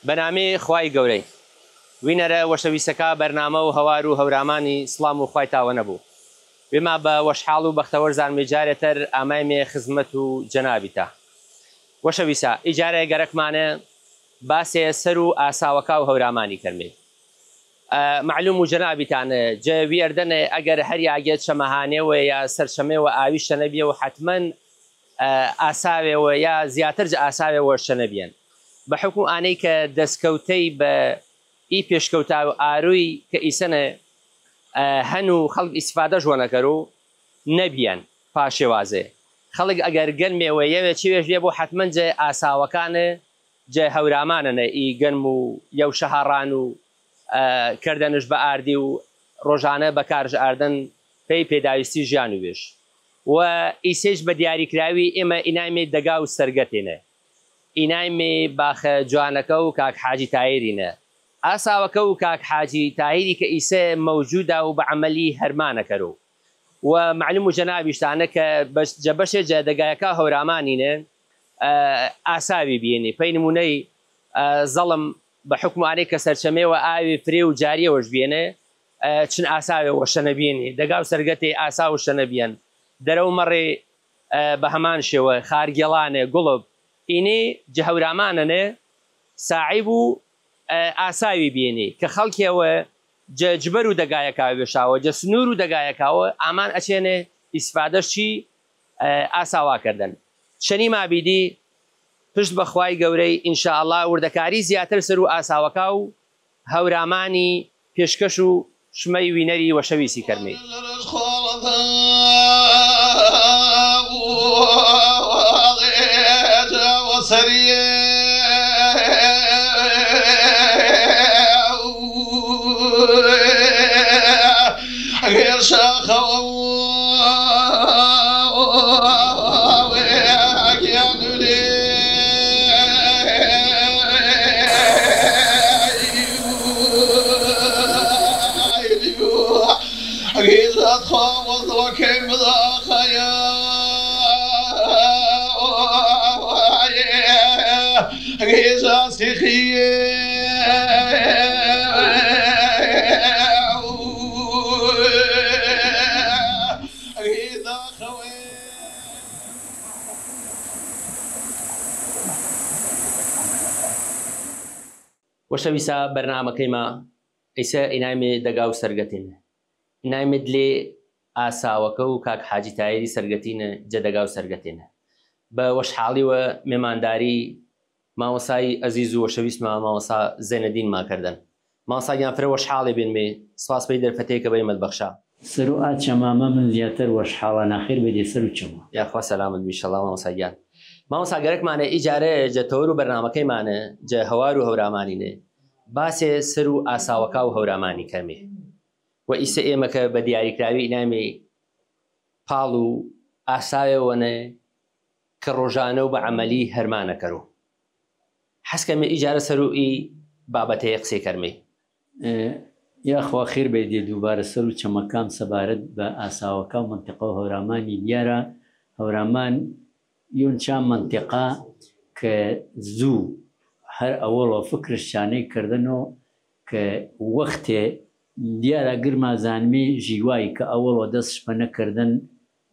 بەنامەی خوای گەورەی وینەرە وەشەویستەکە بەرنامە و هەوار و هەورامانی سڵام و خوای تاوە نەبوو بێما بە وەشحاڵ و بەختەوەرزان مێجارێتەر ئامایمێ خزمەت و جەنابیتە وەشەویستە ئیجارە گەرەکمانە باسێ سەر و ئاساوەکە و هەورامانی کەرمێ معلوم و جەنابیتانە جەوی ئەردەنێ ئەگەر هەر یاگێت شەمەهانێوە یا سەرشەمێوە ئاویشتە نەبیە و حتمەن ئاساوێەوە یا زیاتر ئاساوێەوە شەنە بیەن بە حکم ئانەی کە دەستکەوتەی بە ئی پێشکەوتا و ئارووی کە ئیسەنە هەن و خەڵک ئیسفادە ژوەنەکەر و نەبیەن پاشێوازێ خەڵک ئەگەر گەرمێەوە یەوێ چێوێژ لێ بۆ حتمەن جێ ئاساوەکانە جێ هەورامانەنە ئی گەرم و یەو شەهاڕان و کردنش بە ئاردی و ڕۆژانە بەکارژ ئاردن پێی پێداویستی ژیان و وێش و ئیسێش بە دیاریکراوی ئێمە ئینامێ دەگا و سەرگەتێنە ئینایمێ باخە جوانەکە و کاک حاجی تایرینە ئاساوەکە و کاک حاجی تاهیری کە ئیسە مەوجودا و بە عەمەلی هەرمانەکەرۆ و معلوم و جەنابیشتانە کە بەشێ جێدەگایەکە هەورامانینە ئاساوی بینێ پێی نمونەی زەڵم بە حکمانەی کە سەرچەمێوە ئاوی فرێ و جاریەوەش بێنێ چن ئاساوێ وەشەنە بینێ دەگا و سەرگەتێ ئاسا و شەنە بیەن دەرەو مەڕێ بە هەمان شێوە خارگێڵانێ گوڵب ئینێ جەهەورامانەنێ ساعیب و ئاساوی بینێ کە خەڵکیەوە جبەر و دەگایەکاوە بێشاوە جە سنوور و دەگایەکاوە ئامان ئەچێنێ ئیسفادەشی ئاساواکردن شەنی مابیدی پشت بەخوای گەورەی ئینشاءڵڵا وردەکاری زیاتر سەر و ئاساوەکە و هەورامانی پێشکەش و شمەی وینەری وەشەویستی کەرمێ وەشەویستە بەرنامەکەیمە ئیسە ئینامێ دەگا و سەرگەتێنە ئینامێت لێ ئاساوەکە و کاک حاجی تایری سەرگەتینە جە دەگا و سەرگەتێنە بە وەشحاڵیوە مێمانداری مامۆسای ئەزیز و وەشەویستمە مامۆسا زێنەدین ماکردن مامۆساگیان فرە وەشحاڵێ بێنمێ سپاس پێی دەرفەتەیەکە بەی مەدبەخشا سەر و ئات چەمامە من زیاتر وەشحاڵە ناخێر بێدێ سەر و چەمە یاخوا سەلامت میشەڵڵا مامۆساگیان مامۆسا گەرەکمانە ئیجارە جە تەوەر و بەرنامەکەیمانە جە هەوار و هەورامانینێ باسێ سەر و ئاساوەکە و هەورامانی کەمێ و ئیسە ئێمەکە بە دیاریکراوی ئینامێ پاڵ و ئاساوێوەنە کە ڕۆژانە و بە عەمەلی هەرمانەکەرۆ حەسکەمێ ئیجارە سەر و ئی بابەتەیە قسەی کەرمێ یاخوا خێر بێدێ دووبارە سەر و چەمەکان سەبارەت بە ئاساوەکە و منتیقە و هەورامانی دیارە هەورامان یۆن چان منتیقا کە زوو هەر ئەوەڵۆ فکرشانەی کردنەوە کە وەختێ دیارە گرمازانمی ژیوایی کە ئەوەڵۆ دەست شپەنەکردن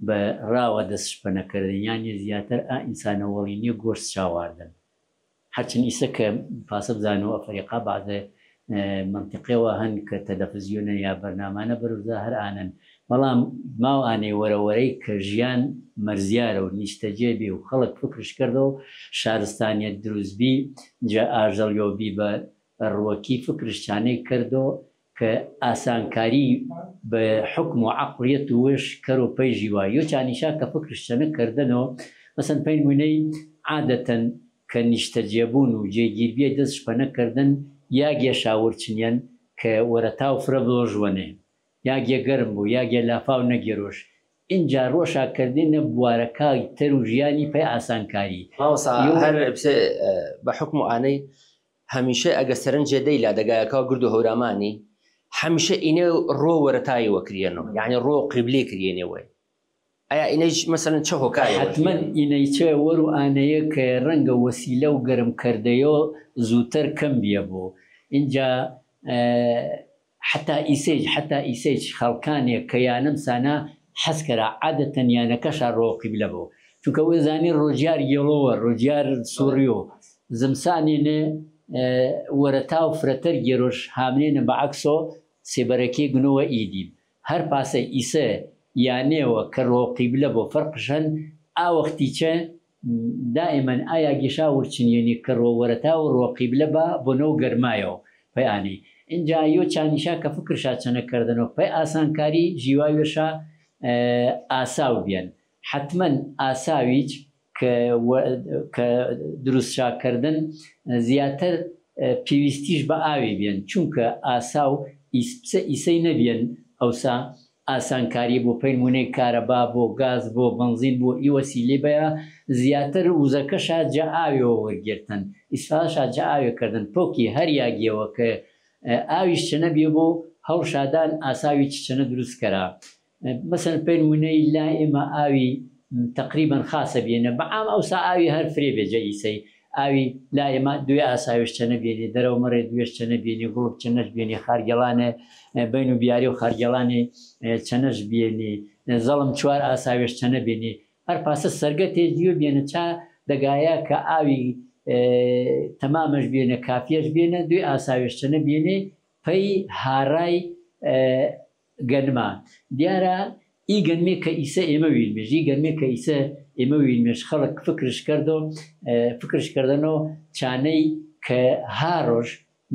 بە ڕاوە دەست شپەنەکردن یانی زیاتر ئینسانەوەڵینی گۆشت چاواردن هەرچەند ئیسە کە پاسە بزانەوە ئەفریقا بەعزە منتیقەوە هەن کە تەلەڤیزیۆنە یا بەرنامانە بەروزە هەر ئانن بەڵام ماو ئانەی وەرەوەرەی کە ژیان مەرزیارە و نیشتەجێ بێ و خەڵک فکرش کردەوە شارستانیەت دروستبی جا ئاژەڵیۆبی بە ڕوەکی فکرشانەی کردەوە کە ئاسانکاری بە حکم و عەقڵیەت و وێش کەر و پەی ژیوایی و چانیشا کە فکرشانە کردنەوە مەسەن پەی نمونەی عادەتەن کە نیشتەجێبوون و جێگیربیە دەست شپەنەکردن یاگێ شاورچنیان کە وەرە تاو فرە بڵۆژوەنێ یاگێ گەرم بوو یاگێ لافاو نەگەڕۆژ اینجا ڕۆشاکردنە بوارەکەی تەر و ژیانی پێی ئاسانکاری هەر بە حکم و ئانەی هەمیشە ئەگە سەرنجێ دەی لا دەگایەکەەوە گرد و هەورامانی هەمیشە ئینێ ڕۆ وەرەتایی وەکرێنەوە یعنی ڕۆ قیبلێ کرێنەوەی ئایا ئینەیش مەسەلەن چه هۆکاری حتمما ئینەیچە وەر و ئانەیە کە ڕەنگە وەسیلە و گەرمکردەیە زووتر کەم بیە بۆ اینجا حتا ئیسەیج خەڵکانێک کە یانەم سانە حەزکەرا عادەتەن یانەکەشا ڕۆقیبلە بۆ چونکە وێ زانی ڕۆژیار یێڵۆوە ڕۆژیار سوڕیۆ زمسانێنێ وەرەتا و فرەتەر گێرۆش هامنێنە بەعەکسۆ سێبەرەکەی گنەوە ئیدیم هەر پاسە ئیسە یانێوە کە ڕۆقیبلە بۆ فەرقشەن ئاوەختیچە دائما ئایا گێشا ورچنیێنی کە ڕۆوەرەتا و ڕۆقیبلە بە بۆ نەو گەرمایەوە پەیانی اینجا یۆ چانیشا کە فکرشا چەنەکردنەوە پەی ئاسانکاری ژیواوێشا ئاساو بیان حتمما ئاساویچ کە دروستشاکردن زیاتر پێویستیش بە ئاوی بێن چونکە ئاساو ئیسەی نەبێن ئەوسا ئاسانکاری بۆ پەیمونەی کارەبا بۆ گاز بۆ بنزین بۆ ئیوەسیلێ بەیە زیاتر وزەکەشا جە ئاویەوە وەرگرتن ئیسفادەشا جە ئاوێکردن پۆکی هەر یاگیەوە کە ئاویش چەنە بێ بۆ هەڵشادان ئاساوی چەنە دروستکەرا مەسەن پەیمونەی لا ئێمە ئاوی تقریبا خاصە بێنە بەعام ئەوسا ئاوی هەر فرێ بێجە ئیسەی ئاوی لا ئێمە دوێ ئاساویش چەنە بێنی دەرەوە مەڕێ دوێش چەنە بێنی گوڵک چەنەش بێنی خارگەڵانێ بین و بیاری و خارگەڵانی چەنەش بێنی زەڵم چوار ئاساویش چەنە بێنی هەر پاسە سەرگە تێجیوە بێنە چا دەگایە کە ئاوی تەمامەش بێنە کافیەش بێنە دوێ ئاساویش چەنە بێنێ پەی هاڕای گەنما دیارە ئی گەنمێ کە ئیسە ئێمە ویلمێژ ئی گەنمێ کە ئیسە ئێمە ویلمێش خەڵک فکرش کردنەوە چانەی کە هاڕۆژ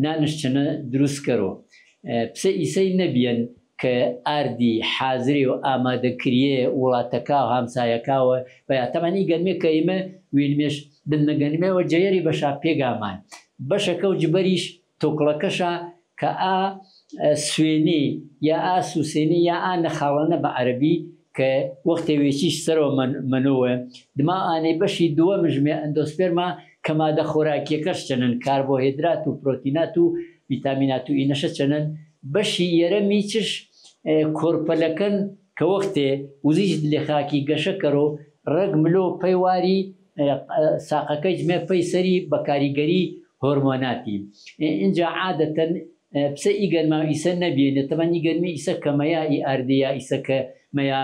نانش چەنە دروستکەرەوە پسە ئیسەی نەبیەن کە ئاردی حازری و ئامادەکریە وڵاتەکە و هامسایەکاوە بەیاتەمانی گەنمێ کە ئێمە ویلمێش دنەگەنمێەوە جەیەری بەشا پێگامان بەشەکە و جبەریش تۆکڵەکەشە کە ئا سوێنی یا ئا سووسێنی یا ئا نەخاڵەنە بە عەربی کە وەختێوێکیش سەرەوە منەوە دما ئانەی بەشی دووەمژمێ ئەندۆسپێرما کە مادە خۆراکیەکەش چەنن کاربۆهیدرات و پرۆتینات و ڤیتامینات و ئینەشە چەنن بەشی یەرەمیچش کۆرپەلەکەن کە وەختێ وزیش لێ خاکی گەشەکەرۆ ڕەگ ملۆ پەیواری ساقەکەی جمێ پەی سەری بە کاریگەری هۆرمۆناتی اینجا عادەتەن پسە ئی گەرما ئیسە نەبێنێ تەمەنی گەرمی ئیسە کەمەیە ئی ئاردەیە ئیسەکە مەیە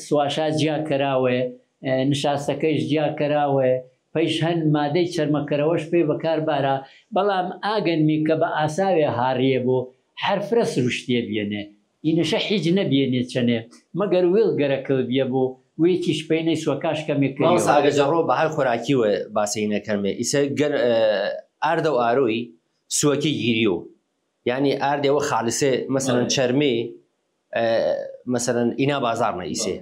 سواشا جیا کەراوە نشاستەکەیش جیا کەراوە پەیش هەن مادەی چەرمەکەرەوەش پێی بەکاربارە بەڵام ئاگەنمی کە بە ئاساوێ هاڕیە بۆ هەرفرە سروشتێ بێنێ ئینەشە حیج نەبێنێ چەنێ مەگەر وێڵ گەرەکە بێ بۆ وێکیش پێینەی سوەکاش کەمێکگەڕۆ بە هەر خۆراکیوە باسی نەکەمێ ئیسە ئاردە و ئاروی سوەکی گیریۆ یعنی ئاردێەوە خاڵسێ مەسەرەن چەرمێ مەسەرەن ئینا بازارنە ئیسێ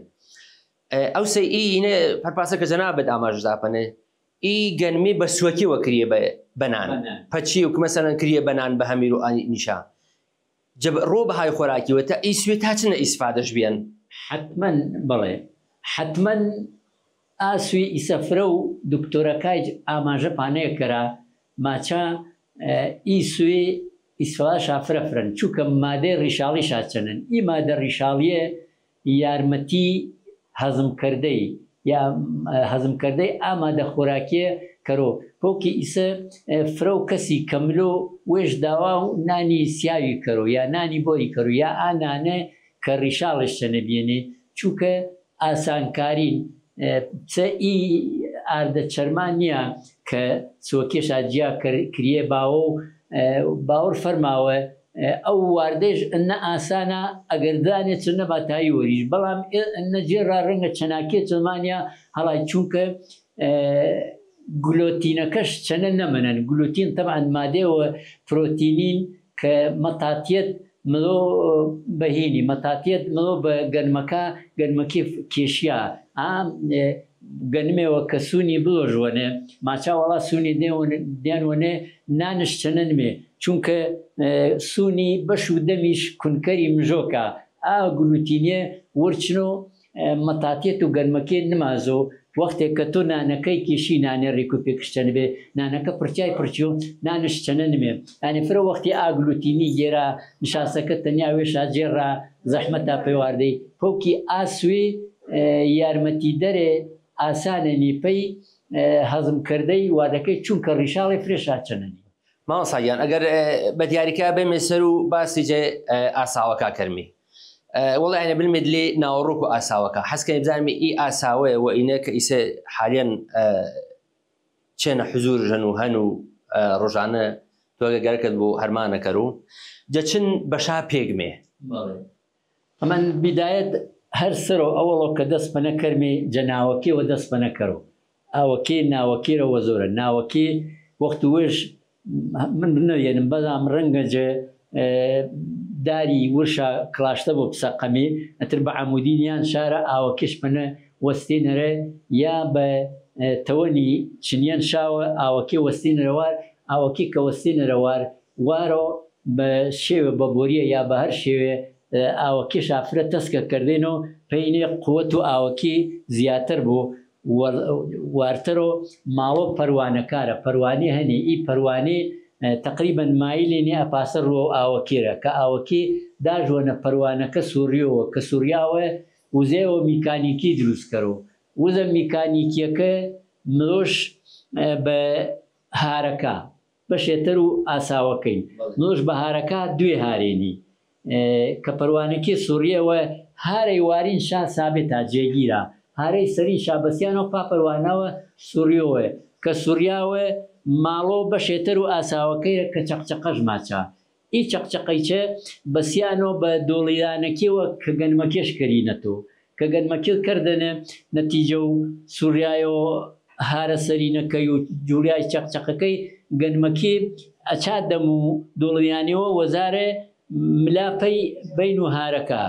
ئەو سەی ئینە پەرپاسە کە جەنابەت ئاماژداپەنێ ئی گەنمی بە سوەکیوە کریە بەنان پەچی و مەسەرەن کریە بەنان بە هەمیر و نیشا ڕۆ بەهای خۆراکیوە تا ئی سوێ تا چنە ئیسفادەش بێن حتمما بڵێ حتمما ئاسوی ئیسەفرە و دکتۆرەکای ئاماژە پانەیە کەرا ماچە ئی سوێ ئیسفادەشا فرەفرن چووکە مادەی ڕیشاڵی شاچەنن ئی مادە ڕیشاڵیە یارمەتی هەزمکردەی یا هەزمکردەی ئامادە خۆراکیە کەرۆ پۆکی ئیسە فرە و کەسی کەملۆ وێش داوا و نانی سیاوی کەرۆ یا نانی بۆری کەرو یا ئانانە کە ڕیشاڵش چەنە بێنێ چووکە ئاسانکارین چە ئی ئاردە چەرمان نییە کە چۆکێشا جیا کریە باوە و باوەڕ فەرماوە ئەو واردەش ئەنە ئاسانە ئەگەردانێت چ نەباتایی وەریش بەڵام نەجێڕا ڕەنگە چەناکێ چمانیا هەڵای چونکە گلۆتینەکەش چەنە نەمەنن گلوتین تەبعاً مادەوە پرۆتینین کە مەتاتیەت ملۆ بەهێنی مەتاتیەت ملۆ بە گەرمەکی کێشیە گەنمێەوە کە سوونی بڵۆژوەنێ ماچا وڵا سوونی دیانوەنێ نانش چەنە نمێ چونکە سوونی بەش و دەمیش کونکەری مژۆکە ئا گلوتینێ ورچن و مەتاتێت و گەرمەکێ نمازۆ وەختێک کە تۆ نانەکەی کێشی نانە ڕێک و پێکشتە نبێ نانەکە پرچای پرچی و نانشتەنە نمێ ئەنێ فرە وەختی ئاگلوتینی گێرا نشاسەکە تەنیا وێشا جێڕا زەحمەتا پێواردەی پۆکی ئاسوێ یارمەتی دەرێ ئاسانە نیپەی هەزمکردەی وادەکەی چونکە ڕیشاڵی فرێشا چەنەنی ماوەساییان ئەگەر بە دیاریکە بێمێ سەر و باسی جێ ئاساوەکە کەرمی وڵی ئەنە بلمێت لێ ناوەڕۆک و ئاساوەکە حەسکە بزانمی ئی ئاساوەیە و ئینە کە ئیسە حالیان چێنە حزور ژەن و هەن و ڕۆژانە تۆگە گەرەکەت بۆ هەرمانەکەر و جەچن بەشا پێگمێ ئەمەن بیدایەت هەر سەرۆ ئەوڵۆ کە دەست پەنە کەرمێ جەناوەکیەوە دەست پەنە کەرەوە ئاوەکێ ناوەکیرەوە زۆرە ناوەکی وەخت وێش من نەوێنم بەدام ڕەنگە جێ داری ورشە کلاشتە بۆ پسەقەمی ئەتر بە عەمودینیان شارە ئاوەکیش پەنە وەستێنەرە یا بە تەوەنی چنیان شاوە ئاوەکێ وەستێنەرەوار ئاوەکی کە وەستێنەرەوار وارۆ بە شێوە بە بۆریە یا بە هەر شێوێ ئاوەکی شافرە تەسکە کردێنەوە پێینێ قووەت و ئاوەکی زیاتر بوو وارترۆ ماڵۆ پەروانەکارە پەروانی هەنێ ئی پەروانێ تقریبا مایلێنێ ئەپاسە ڕۆ ئاوەکێرە کە ئاوەکی داژوەنە پەروانەکە سووریەوە کە سووریاوە وزێەوە میکانیکی دروستکەرەوە وزە میکانیکیەکە مرۆژ بە هارەکە بەشێتر و ئاساوەکەی مرۆژ بە هارەکە دوێ هارێنی کە پەروانەکی سووریەوە هارەی وارین شا سابێتە جێگیرە هارەی سەری شابەسییانەوە پاپەروانەوە سووریەوە کە سووریاوە ماڵۆ بەشێتر و ئاساوەکەیە کە چەقچەقەش ماچە ئی چەقچەقەیچە بەسییانەوە بە دۆڵیانەکیەوە کە گەنمەکێش کەرینەتەوە کە گەنمەکیل کردنە نەتیجە و سووریایەوە هارە سەرینەکەی و جووریای چەقچەقەکەی گەنمەکی ئەچا دەم و دۆڵیانەوە وەزارە ملاپەی بین و هارەکە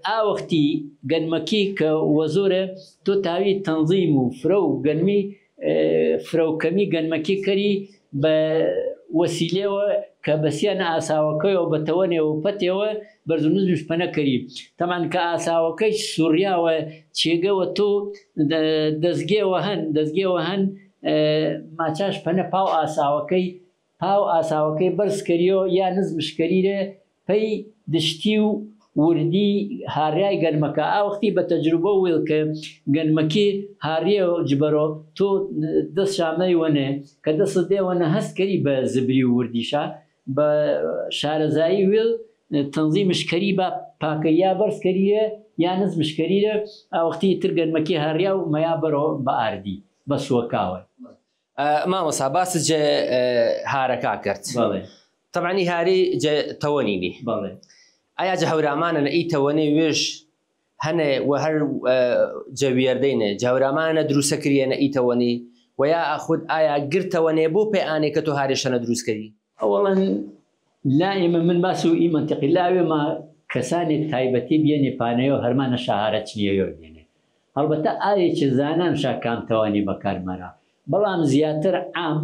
ئاوەختی گەنمەکی کە وەزۆرە تۆ تاوی تەنزیم و فرە و گەنمی فرەوکەمی گەنمەکی کەری بە وەسیلەوە کە بەسییان ئاساوەکەیەوە بە تەوەنێەوە و پەتێەوە بەرزونزش پەنەکەری تەمان کە ئاساوەکەی سووریاوە چێگەوە تۆ دەستگێەوە هەن ماچاش پەنە پاو ئاساوەکەی بەرزکەریەوە یا نزمشکەریرە پێی دشتی و وردی هاڕای گەنمەکە ئاوەختی بە تەجروبە ویل کە گەنمەکی هاڕیە جبەرۆ تۆ دەست شامەی وەنێ کە دەست دێوەنە هەستکەری بە زبری و وردیشە بە شارەزایی ویل تەنزی مشکەری بە پاکە یا بەرزکەریە یا نزمشکەریرە ئاوەختی تر گەنمەکی هاڕیا و مەیا بەرەوە بە ئاردی بە سووەکاوە مامۆسا باس جێ هارەکە کرد تەمانی هاری جێ تەوەنینی ئایا جە هەورامانە ئی تەوەنێ وێژ هەنێ و هەر جەویێردەینێ جاورامانە دروستەکرێنە ئی تەوەنی و یا ئاخود ئایا گرتەوەنێ بۆ پێ ئانێ کە تۆ هاریشەنە دروستکەری ئەوەڵەن لا ئێمە من باس و ئی منتیقی لاوێمە کەسانێک تایبەتی بێنێ پانەیە و هەرمانە شەهارە چنیەوە بێنێ هەڵبەتە ئاوێکی زانان شاکام تەوانی بەکارمەرە بەڵام زیاتر عام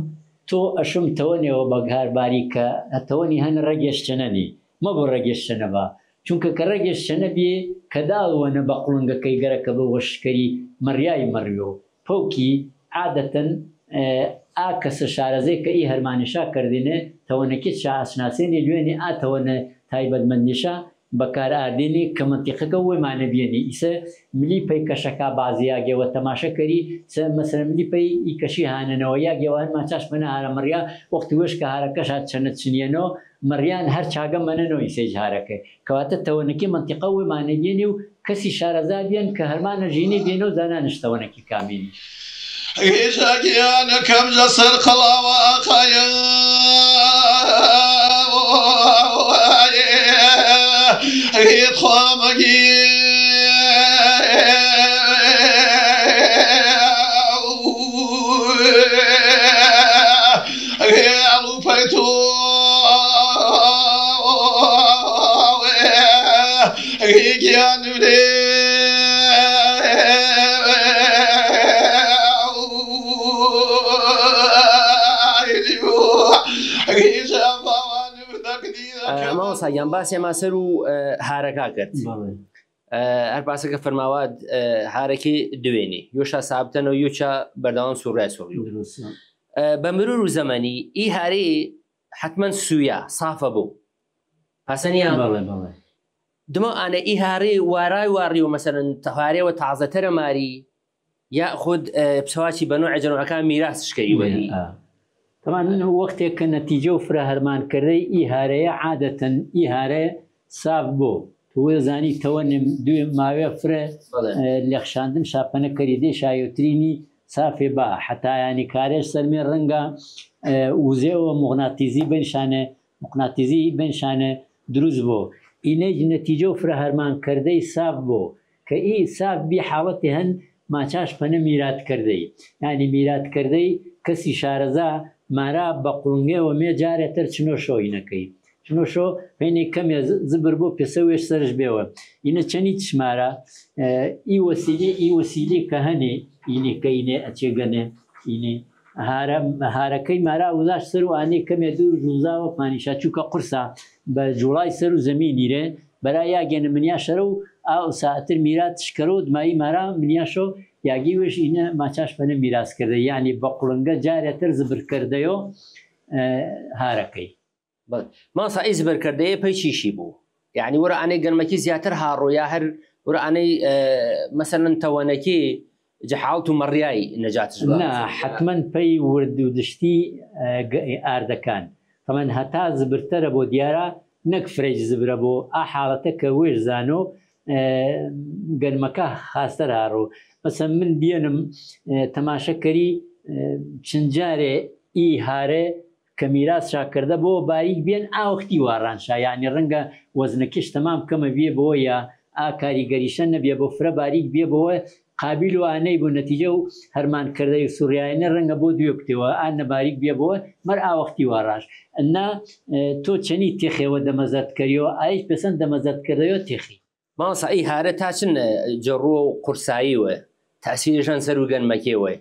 تۆ ئەشم تەوەنێەوە بەگارباری کە ئەتەوەنی هەن ڕەگەشتنەنی مە بۆ ڕەگەشتنە بە چونکە کە ڕەگەشتنە بێ کە داوەنە بە قوڵنگەکەی گەرەکە بە وەشکەری مەریای مەڕیۆ پۆکی عادەتەن ئا کەسە شارەزەی کە ئی هەرمانیشا کردێنێ تەوەنەکێت شاسناسێنی دوێنێ ئاتەوەنە تایبەتمەندیشە بەکار ئاردێنی کە منتیقەکە وێمانە بێنی ئیسە ملی پەی کەشەکە بازیاگەوە تەماشەکەری مەسەر ملی پەی ئی کەشی هانەنەوە یاگەوان ماچاش منە هارە مەڕیا وەختی وێش کە هارەکەش چەنە چنیەنەوە مەڕیان هەر چاگە منەنەوە ئیسەی هارەکەی کەواتە تەوەنەکی منتیقە وێمانە بێنی و کەسی شارەزا بێن کە هەرمانە ژینی بێنە و زانانش تەوەنەکی کامێنی هێژاگیانەکەم لەسەر قەڵاوە ئاقایە هێت خوامەگی هێڵوپەی تۆ هێگیان لێ مامۆسا یان باسێ ماسەر و هارەکە کرد هەر پاسەکە فەرماوات هارێکی دوێنی یۆشا سابتەنەوە یوچە بەردەوام سوڕای سوڕی بە مرور و زەمەنی ئی هارەی حتمما سوویە سافە بوو پاسەنیان دمە ئانە ئی هارەی وارای واڕی و مەسەرەن تەهارەوە تازەتەرە ماری یا خود پسەواکی بەنوع جەنوعەکان میراث شکەی وەری طبعا وەختێک کە نەتیجە و فرەهەرمانکردەی ئی هارەیە عادەتەن ئی هارەیە ساف بوو توزانی تەوە دوێ ماوێ فرە لەخشاندن شاپەنە کەریدەی شایوترینی سافێ بە حتایانی کارێش سەرمێ ڕەنگە وزێەوە مغناتیزی بنشانە مقناتیزی بنشانە دروست بوو ئینەی نەتیجە و فرەهەرمانکردەی ساف بوو کە ئی ساف بی حاڵەتی هەن ماچاش پەنە میراتکردەی ینی میراتکردەی کەسی شارەزا مارا بە قوڵنگێەوە مێ جارێتر چنۆ شۆینەکەی چنۆشۆ پێینی کەمێ زبر بۆ پێسە وێش سەرش بێەوە ئینە چەنی چمارە ئی وەسیلی کە هەنێ ئینێ کە ئینێ ئەچێگەنێ ئینێ هارەکەی مارا وزاش سەر و ئانێ کەمێ دوو ژوزاوە پانیشا چووکە قورسا بە جوڵای سەر و زەمینیرێ بەرا یاگەنە منیا شەرە و ئاو ساعتر میرات شکەرە و دمایی مارا منیاشۆ یاگی وێش ئینە ماچاش پەنە میراسکردە یعنی بە قوڵنگە جارێتر زبرکردەیە هارەکەی ماسا ئی زبرکردەیە پەی چیشی بوو یعنی وەرە ئانەی گەنمەکی زیاتر هاڕۆیا هەر وەرە ئانەی مەسەرەن تەوەنەکی جەحاڵت و مەڕیای نەجاتش حتمما پەی ورد و دشتی ئاردەکان تەمەەن هەتا زبرترە بۆ دیارە نەک فرێج زبرە بۆ ئا حاڵەتە کە وێش زانۆ گەنمەکە خاستەر هاڕۆ مەسە من بێنم تەماشەکەری چنجارێ ئی هارێ کە میراث شاکردە بۆ باریک بێن ئاوەختی واڕانشا یعنی ڕەنگە وەزنەکەش تەمام کەمە بێ بەوە یا ئا کاریگەریشە نەبێ بۆ فرە باریک بێ بەوە قابل و ئانەی بوو نەتیجە و هەرمانکردەی سووریایانە ڕەنگە بۆ دوێ بکتەوە ئان نەباریک بێ بەوە مەر ئاوەختی واڕاش ئەنا تۆ چەنی تێخێەوە دەمەزەتکەریەوە ئایش پێسەند دەمەزەتکردەوە تێخی ماسا ئی هارە تا چن جەڕوە و قورساییوە تاسیریشان سەر و گەنمەکێوە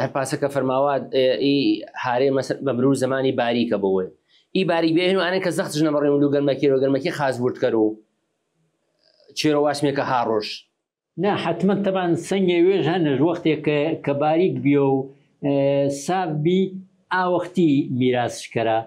هەر پاسەکە فەرماوات ئی هارێ بە مرور زمانی باریکە بەوە ئی باریک بێن و ئانێ کە زەختش نەمەڕێن و گەنمەکێرەوە گەنمەکی خاز وردکەر و چێرە واسمێکە هاڕۆژ نا حتمما طبعا سنگی وێژ هەنەش وەختێک کە باریک بیە و سابی ئاوەختی میراسشکەرە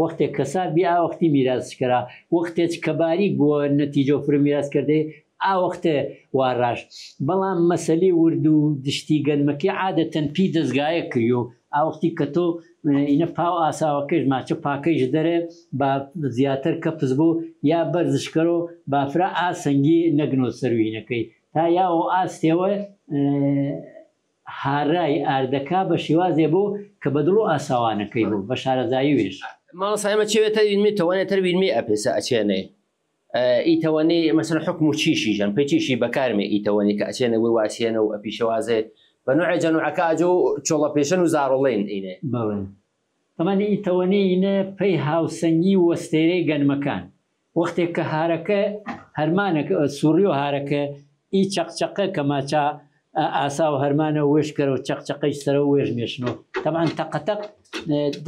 وەختێک کە سابی ئاوەختی میراسشکەرە وەختێک کە باریک بووە نەتیجە و فرە میراسکردێ ئاوەختە واڕاش بەڵام مەسەلەی ورد و دشتی گەنمەکەی عادەتەن پی دەستگایە کردی و ئاوەختی کە تۆ ئینە پاو ئاساوەکەش ماچە پاکەیش دەرێ با زیاتر کە پس بوو یا بەرزشکەرۆ بافرا ئاسەنگی نەگنۆ سەروینەکەی تا یاوە ئاستێوە هاڕای ئاردەکە بە شێوازێ بوو کە بەدڵ و ئاساوانەکەی بوو بە شارەزایی وێش ماڵسایمە چێتە وینمی تەوانێتەر وینمی ئەپێسە ئەچێنێ ئیتەوەنی مەسەن حکم و چیشیژەن پێچیشی بەکارمێ ئیتەوەنی کە ئەچێنە واسیێنە و ئەپیشەوازێ بە نوع جەنوعەکە و چۆڵە پێشەن و زاڕۆڵێن ئینێ تەمەنی ئیتەوەنی ئینە پێی هاوسەنگی وەستێرەی گەنمەکان وەختێک کە هارەکە هەرمانەکە سووڕی و هارەکە ئی چەقچەقە کە ماچە ئاسا و هەرمانە وێشکەرە و چەقچەقەی سەرە و وێژ مێشنەوە تەمان تەقەتەق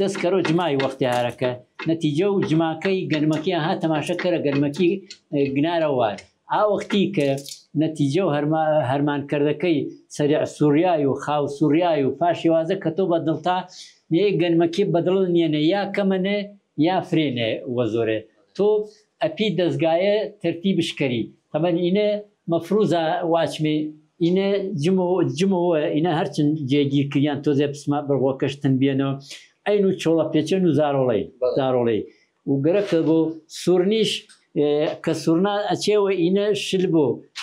دەستکەرە و جمای وەختی هارەکە نەتیجە و جماکەی گەنمەکی ها تەماشەکەرە گەنمەکی گنارە وای ئاوەختی کە نەتیجە و هەرمانکردەکەی سەریع سووریای و خاو سووریای و پاشێوازە کە تۆ بە دڵتا نێ گەنمەکی بەدڵ نیێنێ یا کەمەنێ یا فرێنێ وە زۆرێ تۆ ئەپی دەستگایە تەرتی بشکەری تەمەن ئینە مەفروزە واچمێ ئینە جمەوە ئینە هەرچند جێگیرکریان تۆزێ پسما بڕۆکەشتن بێنەوە ئەین و چۆڵە پێچەن و زارۆڵەی و گەرەکە بۆ سوورنیش کە سوورنا ئەچێوە ئینە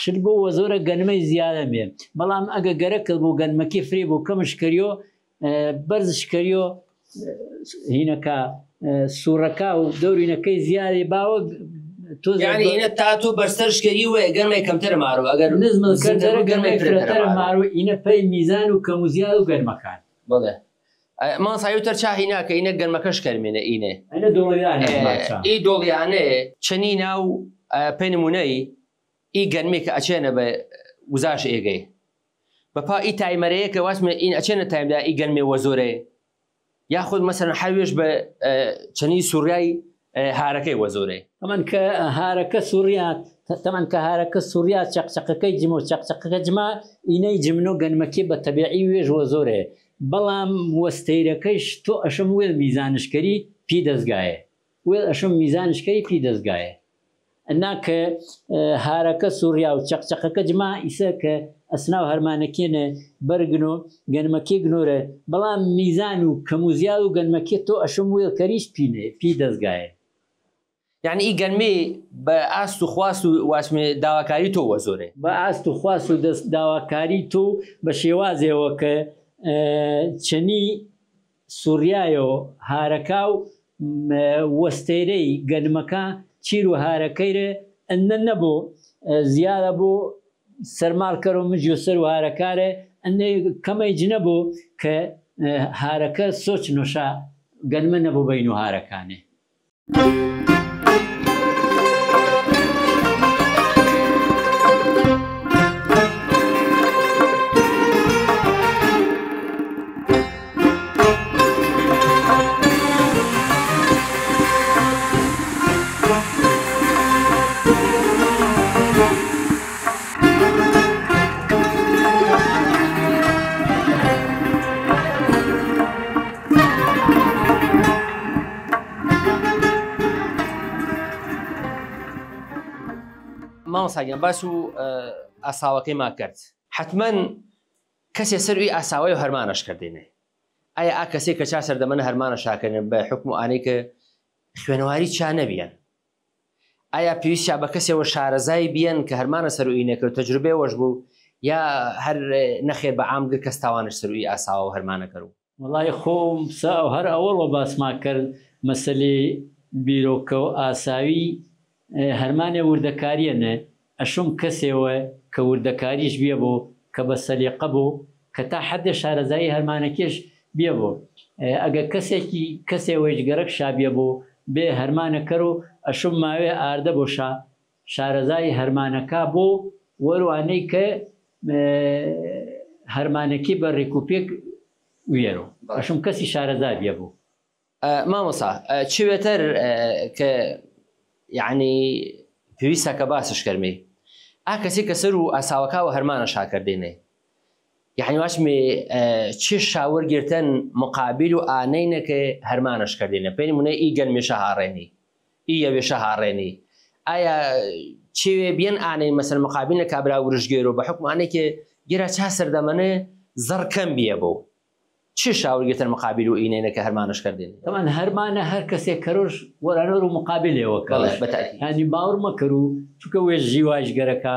شل بۆ وە زۆرە گەنمەی زیادە مێ بەڵام ئەگە گەرەکە بۆ گەنمەکی فرێ بۆ کەمشکەریۆ بەرزشکەریۆ هینەکە سوورەکە و دەورینەکەی زیادی باوە ئینە تاتۆ بەرسەرشکەری وە گەرمای کەمتر مارۆ ئەگەر نزمەکەرە گەرمای فرەتەرە مارۆ ئینە پەی میزان و کەم و زیاد و گەرمەکان بڵێ ماسایوتەر چاهی ناکە ئینە گەرمەکەش کەرمێنە ئینێ ئی دۆڵیانێ چەنی ناو پێی نمونەی ئی گەرمێک کە ئەچێنە بە وزاش ئێگەی بەپا ئی تایمەرەیە کە واسمە ئین ئەچێنە تایمدا ئی گەرمێ وە زۆرێ یاخود مەسەرەن حەوێش بە چەنی سووریای هارەکەی وە زۆرێ ئەمەن کە هارەکە سووریات تەمان کە هارەکە سووریا چەقچەقەکەی جم و چەقچەقەکە جما ئینەی جمن و گەنمەکی بە تەبیعی وێژوە زۆرێ بەڵام وەستەیرەکەیش تۆ ئەشم وێل میزانشکەری پی دەستگایە وێل ئەشم میزانشکەری پی دەستگایە ناکە هارەکە سووریا و چەقچەقەکە جما ئیسە کە ئەسناو هەرمانەکێنە بەرگن و گەنمەکی گنۆرە بەڵام میزان و کەموزیال و گەنمەکی تۆ ئەشم وێل کەریش پینێ پی دەستگایە یعنی ئی گەنمێ بە ئاست و خواست و واسمێ داواکاری تۆ وە زۆرێ بە ئاست و خواست و دەست داواکاری تۆ بە شێوازێەوە کە چەنی سووریایە و هارەکە و وەستەیرەی گەنمەکە چیر و هارەکەیرە ئەندە نەبوو زیادە بۆ سەرماڵکەر و مژی و سەر و هارەکارە ئەندە کەمەی جنەبوو کە هارەکە سۆچ نوۆشە گەنمە نەبوو بین و هارەکانێ مامۆستاگیان باس و ئاساوەکەی ما کرد حتمما کەسێ سەروی ئاساوی و هەرمانەش کردێنێ ئایا ئا کەسێک کە چا سەردەمەنە هەرمانە شاکردن بە حکم و ئانەی کە خوێنەواری چا نەبیان ئایا پێویستیا بە کەسێەوە شارەزای بیان کە هەرمانە سەروئینەکە و تەجروبێوەش بوو یا هەر نەخێر بە عامگر کەس تاوانش سەروی ئاساوە و هەرمانە کرد وڵی خۆم هەر ئەوەڵەوە باسما کرد مەسلەی بیرۆکە و ئاساوی هەرمانێ وردەکاریەنە ئەشم کەسێەوە کە وردەکاریش بێ بوو کە بە سەلیقە بوو کە تا حەدە شارەزایی هەرمانەکەش بێ بوو ئەگە کەسێکی کەسێەوەیش گەرەک شابێ بوو بێ هەرمانەکەر و ئەشم ماوێ ئاردە بۆ شارەزایی هەرمانەکە بۆ وەروانەی کە هەرمانەکی بە ڕێکوپێک وێرە ئەشم کەسی شارەزا بێ بوو مامۆسا چوێتەر کە یعنی پێویستە کە باسش کەرمێ ئا کەسی کە سەر و ئاساوەکە و هەرمانە شاکردێنێ یعنی واشمێ چی شاوەرگرتن مقابل و ئانەینەکە هەرمانەش کردێنە پێی مونە ئی گەنمێشە هاڕێنی ئی یەوێشە هاڕێنی ئایا چێوێ بیان ئانەی مەسەر مقابلە کابرا ورژگێر و بە حکمانێکێ گێرا چا سەردەمەنە زەڕ کەم بیە بوو چی شاوەرگرتن مقابل و ئینەینەکە هەرمانەش کردێنێ تەمان هەرمانە هەر کەسێک کەرۆش وەرانەر و مقابلێەوە ینی باوەڕ مەکەر و چونکە وێژ ژیواش گەرەکە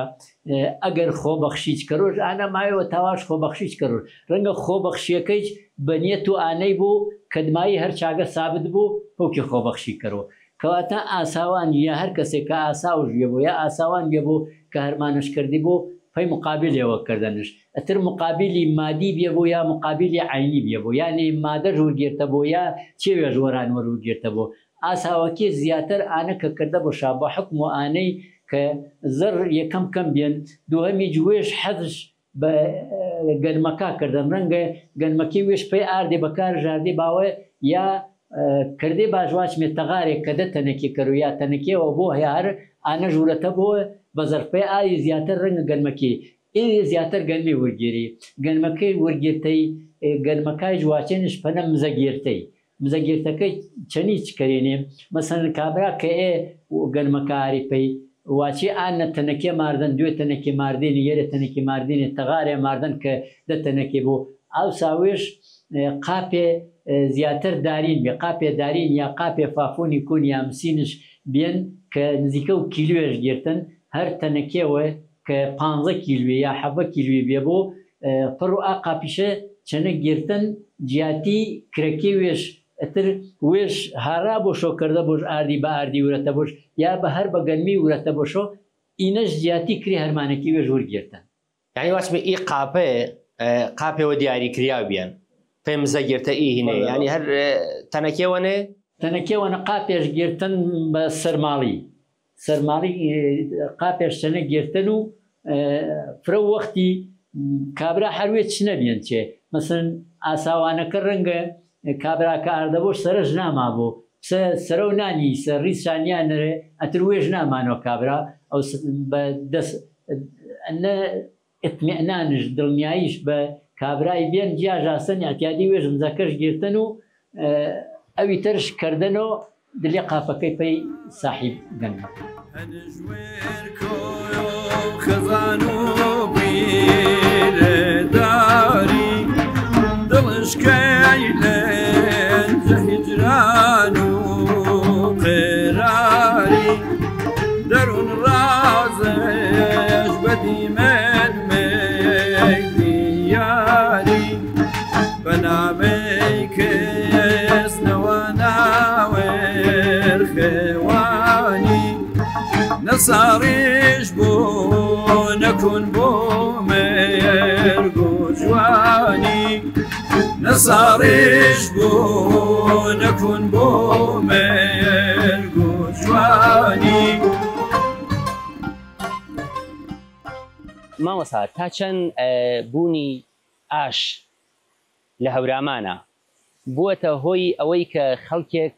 ئەگەر خۆبەخشیچ کەرۆژ ئانە مایەوە تاواش خۆبەخشیچ کەرۆژ ڕەنگە خۆبەخشیەکەیش بەنیەت و ئانەی بوو کەدمایی هەر چاگە سابت بوو پۆکی خۆبەخشی کەرەوە کەواتە ئاساوان یا هەر کەسێک کە ئاساوش بێ بوو یا ئاساوان بێ بوو کە هەرمانش کردی بوو پەی مقابلێەوە کردنش ئەتر مقابلی مادی بێ بوو یا مقابلی عینی بێ بوو یعنی مادەش وەرگێرتە بۆ یا چێوێژ وەران وەرگێرتە بۆ ئاساوەکی زیاتر ئانە کە کردە بۆ شا بە حکم و ئانەی کە زەر یەکەم کەم بێن دووەمی جوێش حەزش بە گەنمەکە کردن ڕەنگە گەنمەکی وێش پێی ئاردێ بەکار ژاردێ باوە یا کردێ باژواچمێ تەغارێک کە دە تەنەکی کەرو یا تەنەکیەوە بۆ هەیار ئانە ژوورەتە بۆ بە زەرفەی ئاوی زیاتر ڕەنگە گەنمەکی زیاتر گەنمی وەرگێری گەنمەکەی وەرگێتەی گەنمەکای جوواچێنش پەنە مزەگێرتەی مزەگێرتەکەی چەنی چکەرێنێ مەسەن کابرا کە گەنمەکاری پێی واچی ئانە تەنەکێ ماردن دوێ تەنەکی ماردێنی یەرە تەنەکی ماردێنی تەغارێ ماردن کە دە تەنەکێ بۆ ئەو ساوێش قاپێ زیاتر دارین بێ قاپێ دارین یا قاپێ فافۆنی کۆن یا مسینش بێن کە نزیکە و کیلوێش گرتن هەر تەنەکێوە کە 15 کیلوێ یا 7 کیلوێ بێ بۆ پڕ و ئا قاپیشە چەنە گرتن جیاتی کرەکێ وێش ئەتر وێش هارا بۆ شۆکردە بۆش ئاردی بە ئاردی ورەتە بۆش یا بە هەر بە گەنمی ورەتە بۆشۆ ئینەش جیاتی کری هەرمانەکی وێژ وەرگێرتن یعنی واسمێ ئی قاپێەوە دیاری کراو بیان پێم زەگرتە ئی هینێ ینی هەر تەنەکێوەنێ تەنەکێوەنە قاپێش گرتن بە سەرماڵی قاپێش چەنە گرتن و فرە وەختی کابرا هەروێ چ نەبیێن چێ مەسن ئاساوانەکە ڕەنگە کابراکە ئاردەبۆش سەرش ناما بۆ سەرە و نانی سەرڕی شانیانەرێ ئەتر وێژ نامانەوە کابرا ئەو بە دەست ئتمێنانش دڵنیاییش بە کابرای بێن جیاژاسن ئەتیادی وێژ مزەکەش گرتن و ئەوی ترش کردنەوە دلێ قاپەکەی پێی ساحیب گەنمە خزان و بیرداری دڵشکەی لێنج هیجران و قێراری دەرون ڕازش بەدیمەن مەیدیاری بەنامەی کەسنەوە ناوێر خێوانی نەساڕیش بۆ نەکون بۆ مێرگ و جوانی نەساڕیش بۆ نەکون بۆ مێرگ و جوانی مامۆستا تا چەند بوونی ئاش لە هەورامانە بووەتە هۆی ئەوەی کە خەڵکێک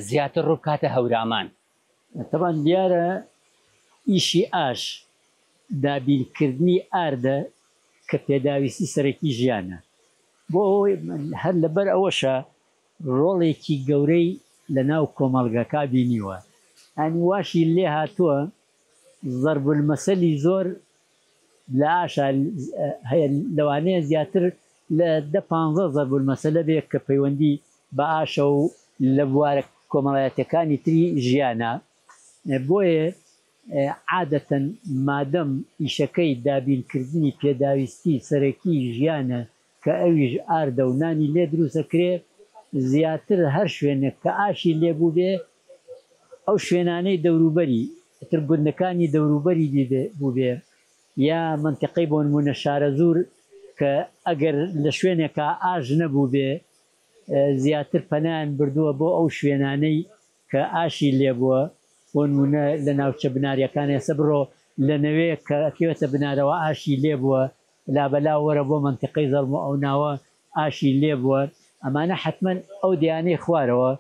زیاتر ڕووبکاتە هەورامان تەبان دیارە ئیشی ئاش دابینکردنی ئاردە کە پێداویستی سەرەکی ژیانە بۆ ئەوەی هەر لەبەر ئەوەشە ڕۆڵێکی گەورەی لە ناو کۆمەڵگەکە بینیوە ئەنی واشی لێ هاتووە زەربولمەسەلی زۆر لە ئاشا هەیە لەوانەیە زیاتر لە 10-15 زەربولمەسەلە بێ کە پەیوەندی بە ئاشە و لە بوارە کۆمەڵایەتەکانی تری ژیانە بۆیە عادەتەن مادەم ئیشەکەی دابینکردنی پێداویستی سەرەکی ژیانە کە ئەویش ئاردە و نانی لێ دروستەکرێ زیاتر هەر شوێنێک کە ئاشی لێبوو بێ ئەو شوێنانەی دەوروبەری تر گوندەکانی دەوروبەری بوو بێ یا منتیقەی بۆ نمونە شارە زوور کە ئەگەر لە شوێنێکە ئاژ نەبوو بێ زیاتر پەنایان بردووە بۆ ئەو شوێنانەی کە ئاشی لێبووە بۆ نمونە لە ناوچە بناریەکان ێستا بڕۆ لە نەوێ کە ئەکەوێتە بنارەوە ئاشی لێبووە لابەلا وەرە بۆ منتیقەی زەڵم و ئەو ناوە ئاشی لێبووە ئەمانە حتمما ئەو دیانەی خوارەوە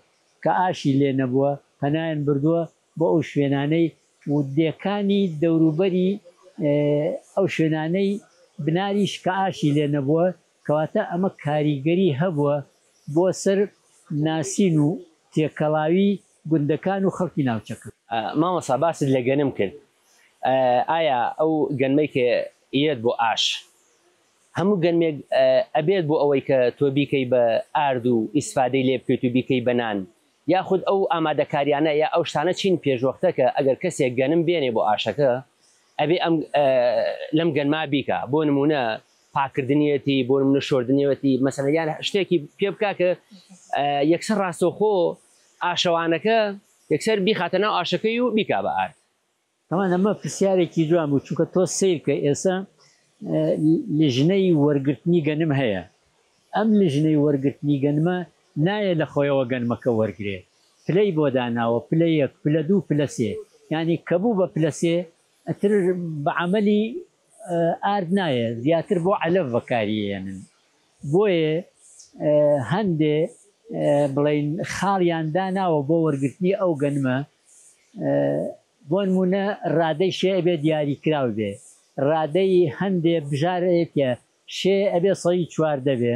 کە ئاشی لێ نەبووە پەنایان بردووە بۆ ئەو شوێنانەی و دێکانی دەوروبەری ئەو شوێنانەی بناریش کە ئاشی لێ نەبووە کەواتە ئەمە کاریگەری هەبووە بۆ سەر ناسین و تێکەڵاوی گوندەکان و خەڵکی ناوچەکە مامۆستا باست لە گەنم کرد ئایا ئەو گەنمەی کە ئێت بۆ ئاش هەموو گەنمێک ئەبێت بۆ ئەوەی کە تۆ بیکەی بە ئارد و ئیسفادەی لێ بکەیت و بیکەی بەنان یاخود ئەو ئامادەکاریانە یا ئەو شتانە چین پێشوەختە کە ئەگەر کەسێک گەنم بێنێ بۆ ئاشەکە ئەبێ ئەم لەم گەنما بیکە بۆ نمونە پاکردنیەتی بۆ نمونە شۆردنیەتی مەسەلەن یان شتێکی پێ بکە کە یەکسەر ڕاستەوخۆ ئاشەوانەکە یەکسەر بیخاتە ناو ئاشەکەی و بیکا بە ئارد تەمان ئەمە پرسیارێکی جوان بوو چونکە تۆ سیر کە ئێستا لیژنەی وەرگرتنی گەنم هەیە ئەم لیژنەی وەرگرتنی گەنمە نایە لە خۆیەوە گەنمەکە وەرگێ پلەی بۆ داناوە پلە 1 پلە 2 پلە 3 ینی کەبوو بە پلە 3 ئەتر بە عەمەلی ئارد نایە زیاتر بۆ عەلەف بەکاریێنن بۆیە هەندێ بڵین خاڵیان داناوە بۆ وەرگرتنی ئەو گەنمە بۆ نمونە ڕادەی شێ ئەبێ دیاریکراو بێ ڕادەی هەندێ بژارەیەکە شێ ئەبێ 104 بێ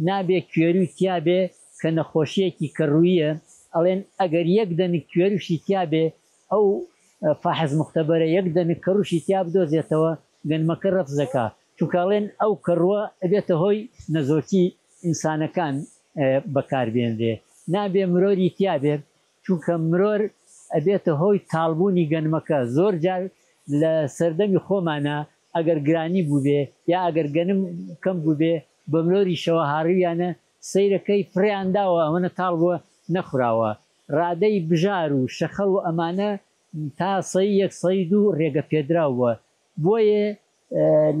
نابێ کوێری تیا بێ کە نەخۆشیەکی کەڕوویە ئەڵێن ئەگەر یەک دەنگ کوێروشی تیا بێ ئەو فاحز مختبەرە یەک دەنگ کەڕوشی تیا بدۆزێتەوە گەنمەکە ڕەفزەکە چونکەڵێن ئەو کەڕووە ئەبێتە هۆی نەزۆکی ئینسانەکان بەکاربێنرێ نابێ مرۆری تیا بێ چونکە مرۆر ئەبێتە هۆی تاڵبوونی گەنمەکە زۆر جار لە سەردەمی خۆمانە ئەگەر گرانی بوو بێ یا ئەگەر گەنم کەم بوو بێ بە مرۆری شەوە هاڕویانە سەیرەکەی فڕیانداوە ئەمەە تاڵ بووە نەخراوە ڕادەی بژار و شەخەڵ و ئەمانە تا 102 ڕێگە پێدراوە بۆیە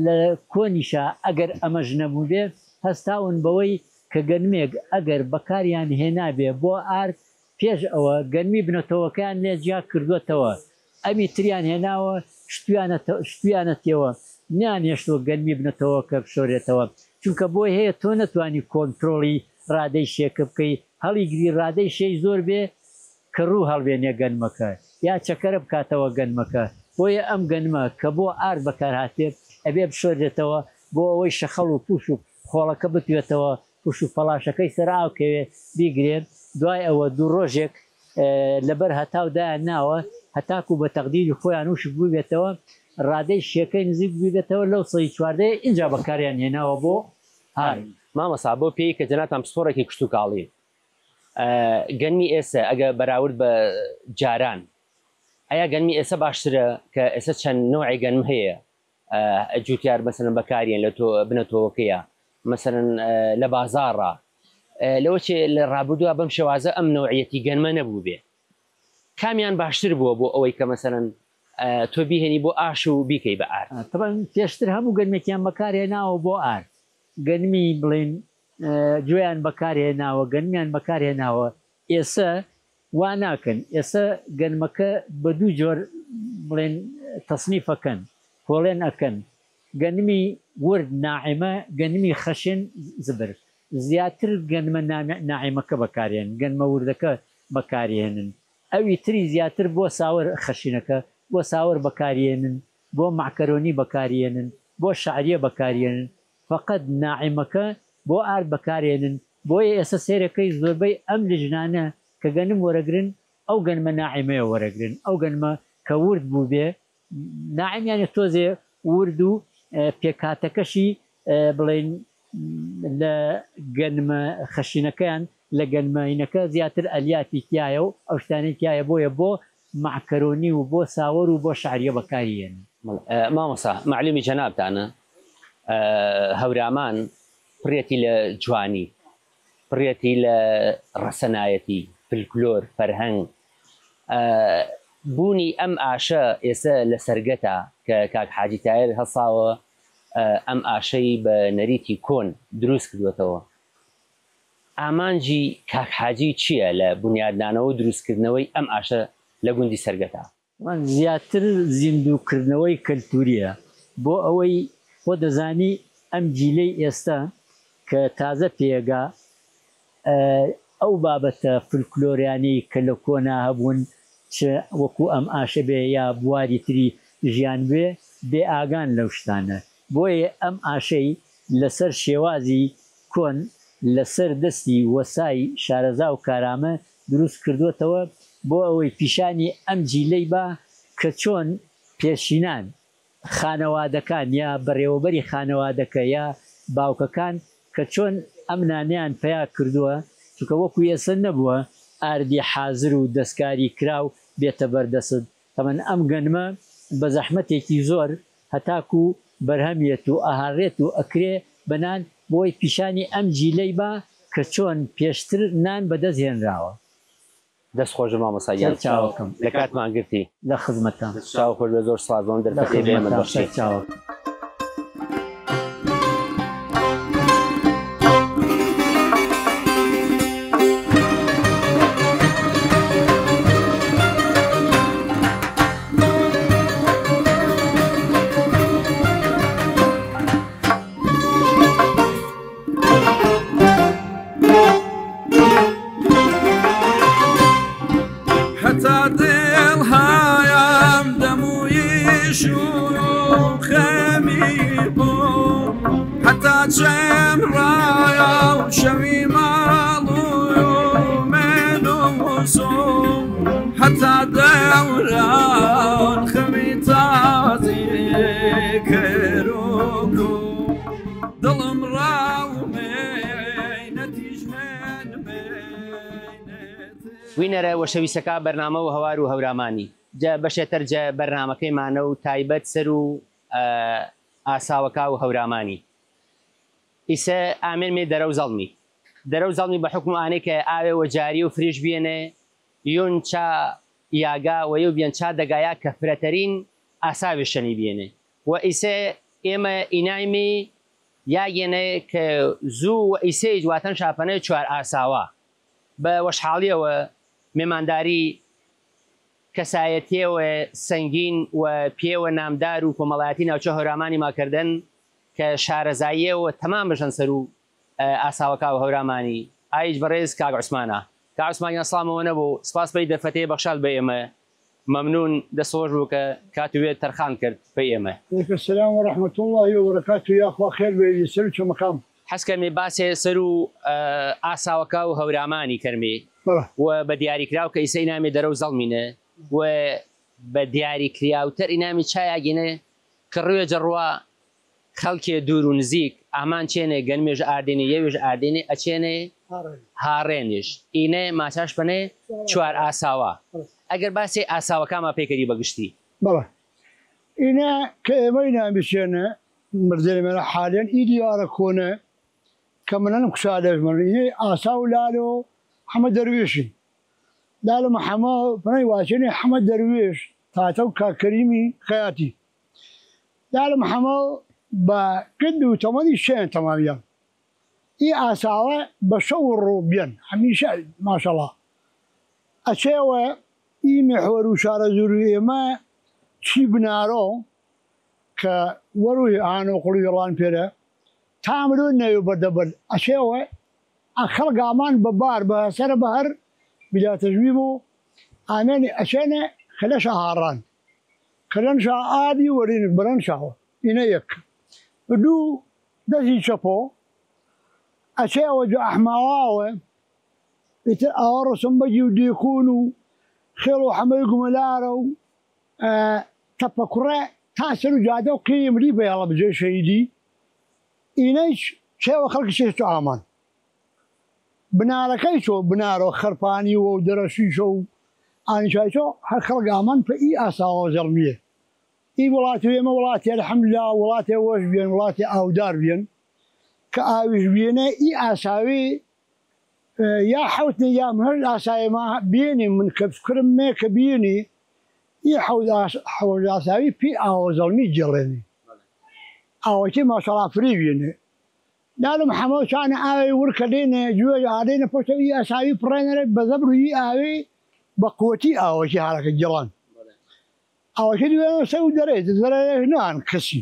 لە کۆنیشە ئەگەر ئەمەژ نەبوو بێ هەستاون بەوەی کە گەنمێک ئەگەر بەکاریان هێنابێ بۆ ئارد پێش ئەوە گەنمی بنەتەوەکان لێجیا کردوێتەوە ئەمی تریان هێناوە شتویانەتەوە نیانێشتۆ گەنمی بنەتەوە کە بشۆرێتەوە چونکە بۆی هەیە تۆ نەتوانی کۆنتترۆڵی ڕادەی شێکە بکەی هەڵی گری ڕادەی شەی زۆر بێ کە ڕوو هەڵبێنێ گەنمەکە یا چەکەرە بکاتەوە گەنمەکە بۆیە ئەم گەنمە کە بۆ ئارد بەکارهاتێت ئەبێ بشۆرێتەوە بۆ ئەوەی شەخەڵ و پوش و خۆڵەکە بتوێتەوە پوش و پەلاشەکەی سەرراوکەوێ بیگرێن دوای ئەوە دوو ڕۆژێک لەبەر هەتاودایان ناوە هەتاکو بە تەقدیری خۆیان وش بووبێتەوە ڕادەی شیەکەی نزیک بووبێتەوە لەو سەی چواردەیە اینجا بەکاریان هێناوە بۆ هاری مامەسا بۆ پێی کە جەناتان پسپۆڕێکی کشت و کاڵی گەنمی ئێستا ئەگە بەراورد بە جاران ئەیا گەنمی ئێستا باشترە کە ئێستا چەند نوعی گەنم هەیە جوتیار مەسەرەن بەکارێن لە تۆ بنەتەوەکەیە مەسەرەن لە بازاڕە لەوە چێ لە ڕابردووە بەم شێوازە ئەم نوعەتی گەنمە نەبوو بێ کامیان باشتر بووە بۆ ئەوەی کە مەسەرەن تۆ بیهێنی بۆ ئاش و بیکەی بە ئار پێشتر هەموو گەنمێکیان بەکارهێناوە بۆ ئار گەنمی بڵێن گوێیان بەکارهێناوە گەنمیان بەکارهێناوە ئێستا وا ناکەن ئێستا گەنمەکە بە دوو جۆر بڵێن تەسنیفەکەن کۆڵێن ئەەکەن گەنمی ورد ناعیمە گەنمی خەشن زبر زیاتر گەنمە ناعیمەکە بەکارێن گەنمە وردەکە بەکارێنن ئەوی تری زیاتر بۆ ساوەر خەشینەکە بۆ ساوەر بەکارێنن بۆ معکەرۆنی بەکارێنن بۆ شعریە بەکارێنن فقط ناعیمەکە بۆ ئارد بەکارێنن بۆیە ئێستا سێرەکەی زۆربەی ئەم لژنانە کە گەنم وەرەگرن ئەو گەنمە ناعیمەیە وەرەگرن ئەو گەنمە کە ورد بوو بێ ناعیمیانە تۆزێ ورد و پێکاتەکەشی بڵێن لە گەنمە خەشینەکەیان لە گەنمینەکە زیاتر ئەلیاتی تایە و ئەو شتانەی تایە بۆیە بۆ معکەرۆنی و بۆ ساوەر و بۆ شعریە بەکارێن مامەسا معلومی جەنابتانە هەورامان پڕێتی لە جوانی پڕێتی لە ڕەسەنایەتی فلکلۆر فەرهەنگ بوونی ئەم ئاشە ئێستا لە سەرگەتە کە کاک حاجی تایر هەساوە ئەم ئاشەی بە نەریتی کۆن دروست کردوێتەوە ئامانجی کاک حاجی چییە لە بنیاددانەوە و دروستکردنەوەی ئەم ئاشە لە گوندی سەرگەتە زیاتر زیندووکردنەوەی کەلتوریە بۆ ئەوەی خۆ دەزانی ئەم جیلەی ئێستا کە تازە پێگا ئەو بابەتە فلکلۆریانی کە لە کۆنا هەبوون وەکو ئەم ئاشە بێ یا بواری تری ژیان بێ بێ ئاگان لەو شتانە بۆیە ئەم ئاشەی لەسەر شێوازی کۆن لەسەر دەستی وەسای شارەزا و کارامە دروست کردوێتەوە بۆ ئەوەی پیشانی ئەم جیلەی با کە چۆن پێشینان خانەوادەکان یا بەڕێوەبەری خانەوادەکە یا باوکەکان کە چۆن ئەم نانیان پیا کردووە چونکە وەکو ئێستا نەبووە ئاردی حازر و دەستکاری کراو بێتە بەردەست تەمەن ئەم گەنمە بە زەحمەتێکی زۆر هەتاکو بەرهەمیێت و ئاهاڕێت و ئەکرێ بەنان بۆی پیشانی ئەم جیلەی با کە چۆن پێشتر نان بەدەست هێنراوە دەست خۆش مامەساییان چاوەکەم لە کاتمان گرتی لە خزمەتان چاو خۆش بە زۆر سازۆن دەرفەتی بێمە بەخشی چاوە وینەرە وەشەویستەکە بەرنامە و هەوار و هەورامانی بەشێتر بەرنامەکەیمانە و تایبەت سەر و ئاساوەکە و هەورامانی ئیسە ئامێرمێ دەرەو زەڵمی بە حکم ئانەی کە ئاوێ وەجاری و فریش بێنێ یون چا یاگا وەیە و بێن چا دەگایە کە فرەتەرین ئاساوێشەنی بێنێ و ئیسە ئێمە ئینایمی یاگێنێ کە زوو و ئیسەی جواتەن شاپەنەی چوار ئاساوە بە وەشحاڵیەوە مێمانداری کەسایەتیەوە سەنگین و پێوە نامدار و کۆمەڵایەتی ناوچە هەورامانی ماکردن کە شارەزاییەوە تەمام بشەن سەر و ئاساوەکە و هەورامانی ئایج بەڕێز کاک عوسمانە کاک عوسمانیان سڵامەوە نەبوو سپاس بەی دەرفەتەیە بەخشال بە ئێمە مەمنون دەسۆژ بوو کە کاتوێت تەرخان کرد بە ئێمە. عليكم السلام ورحمة الله وبركاته يا أخوة خير بيسر شو مقام. حەسکەمێ باسێ سەر و ئاساوەکە و هەورامانی کەرمێ و بە دیاریکرااو کە ئیسە ئینامی دەرە و زەڵمینە و بە دیاریکرااوتەر ئینامی چایگینە کە ڕوێ جەڕوا خەڵکێ دوور و نزیک ئامان چێنێ گەنمێژ ئاردێنی یەوێژ ئاردێنێ ئەچێنێ هاڕێنیش ئینێ ماچاش بنێ چوار ئاساوە ئەگەر باسی ئاساوەکەمە پێکەری بەگشتی بەڵێ ئینە کە ئێمە ئینامیشێنە مردێمەرە حالێن ئیدیوارە کۆنە کە منەم قسادەژمە ئینەی ئاسا و لالۆ حەمە دەروێشی لالە مەحەمە پڕی واچێنێ حەمە دەروێش تاتە و کاکەریمی خەیاتی لالە مەحەمە بە گند و تەمەنی شێن تەمامیان ئی ئاساوە بە شەو ڕۆ بێن هەمیشە ماشەڵڵا ئەچێوە ئی مێحوەر و شارە زوری ئێمە چی بنارۆ کە وەروی ئاانۆ قوڵی وێڵان پێرە تامرۆ نەوێ بەردەبەر ئەچێوە خەڵگامان بە بار بە سەرە بە هەر بیلاتەژوی بوو ئامێنی ئەچێنێ خلەشە هاڕان خلەنشا ئادی وەرین بەرەنشاوە ئینە یەک دوو دەستی چەپۆ ئەچێوە جا ئەحماواوە ئیتر ئەوە ڕسم بەجی و دێکون و خێڵ و حەمەی گومەلارە و تەپەکوڕە تا سەر و جادە و قیمری بەیاڵە بجێ شەیدی ئینەیش چێوە خەڵکی شێت و ئامان بنارەکەی چۆ بنارەوە خەرپانی و دەرەشیشە و ئانیشایچۆ هەر خەڵک ئامان پە ئی ئاساوە زەڵمیە ئی وڵاتی ئێمە وڵاتی ئەلحەمدولیلا وڵاتی وەش بێن وڵاتی ئاودار بێن کە ئاویش بێنە ئی ئاساوی یا حوتنی یا هەر ئاسایمە بێنی من کە فکرم مێ کە بێنی ئی حەوت ئاساوی پێی ئاوە زەڵمی جێڵێنی ئاوەکی ماشەڵا فری بێنێ لالم حەمە چانە ئاوی ورکە دێنێ گوێ ئادێنە پۆشتە ئی ئاساوی پڕێنەرێت بە زەبر و ئی ئاوی بە قوتی ئاوەکی هەرەکە جەڵان ئەوەکە دوێنە سە و دەرێت زەرێ نان کەسی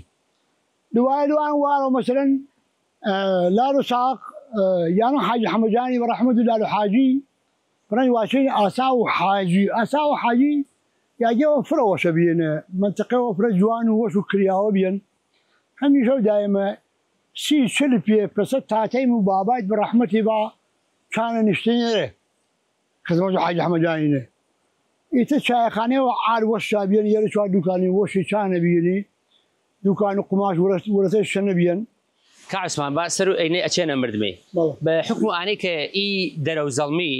دوای دوان وارە مەسەرەن لالو ساق یانە حاجی حەمەجانی بە ڕەحمەت و لالو حاجی بڕەنی واچەی ئاسا و حاجی ئاسا و حاجی یاگەوە فرەوەشە بێنە منتەقەوە فرە جوان و وەش و کریاوە بێن هەمیشە و دایمە سی چل پێ پسە تاتەیم و بابایت بە ڕەحمەتی با چانە نیشتێنێرێ خزمەت حاجی حەمەجانینێ ئیتر چایەخانەوە عار وەشا بێن یێرە چوار دوکانی وەشی چانە بێنی دوکان و قماش وەرەتەی شەنە بێن کاک عوسمان با سەر و ئەینەی ئەچێنە مردمێ بە حکم و ئانەی کە ئی دەرە و زەڵمی